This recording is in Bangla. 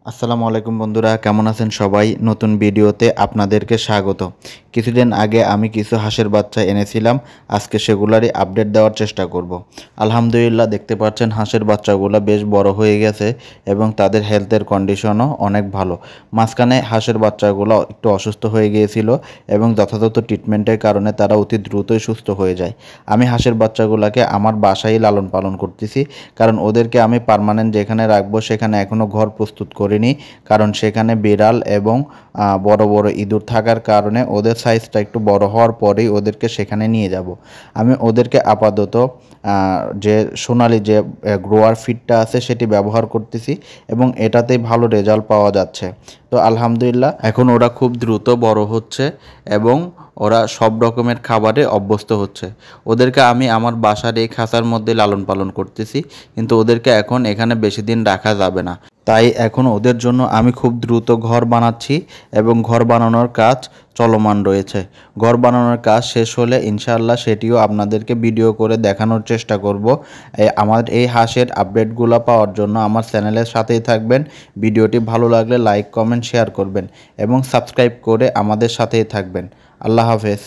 আসসালামু আলাইকুম বন্ধুরা, কেমন আছেন সবাই? নতুন ভিডিওতে আপনাদেরকে স্বাগত। কিছুদিন আগে আমি কিছু হাঁসের বাচ্চা এনেছিলাম, আজকে সেগুলারই আপডেট দেওয়ার চেষ্টা করব। আলহামদুলিল্লাহ, দেখতে পাচ্ছেন হাঁসের বাচ্চাগুলো বেশ বড় হয়ে গেছে এবং তাদের হেলথের কন্ডিশনও অনেক ভালো। মাঝখানে হাঁসের বাচ্চাগুলো একটু অসুস্থ হয়ে গিয়েছিল এবং যথাযথ ট্রিটমেন্টের কারণে তারা অতি দ্রুতই সুস্থ হয়ে যায়। আমি হাঁসের বাচ্চাগুলোকে আমার বাসায় লালন পালন করতেছি, কারণ ওদেরকে আমি পার্মানেন্ট যেখানে রাখবো সেখানে এখনও ঘর প্রস্তুত করিনি, কারণ সেখানে বিড়াল এবং বড় বড় ইঁদুর থাকার কারণে ওদের সাইজটা একটু বড় হওয়ার পরেই ওদেরকে সেখানে নিয়ে যাব। আমি ওদেরকে আপাতত যে সোনালি যে গ্রোয়ার ফিডটা আছে সেটি ব্যবহার করতেছি এবং এটাতেই ভালো রেজাল্ট পাওয়া যাচ্ছে। তো আলহামদুলিল্লাহ, এখন ওরা খুব দ্রুত বড় হচ্ছে এবং ওরা সব রকমের খাবারে অভ্যস্ত হচ্ছে। ওদেরকে আমি আমার বাসার এই খাঁচার মধ্যে লালন পালন করতেছি, কিন্তু ওদেরকে এখন এখানে বেশি দিন রাখা যাবে না। তাই এখন ওদের জন্য আমি খুব দ্রুত ঘর বানাচ্ছি এবং ঘর বানানোর কাজ চলমান রয়েছে। ঘর বানানোর কাজ শেষ হলে ইনশাআল্লাহ সেটিও আপনাদেরকে ভিডিও করে দেখানোর চেষ্টা করব। আমার এই হাঁসের আপডেটগুলো পাওয়ার জন্য আমার চ্যানেলের সাথেই থাকবেন। ভিডিওটি ভালো লাগলে লাইক, কমেন্ট, শেয়ার করবেন এবং সাবস্ক্রাইব করে আমাদের সাথেই থাকবেন। আল্লাহ হাফেজ।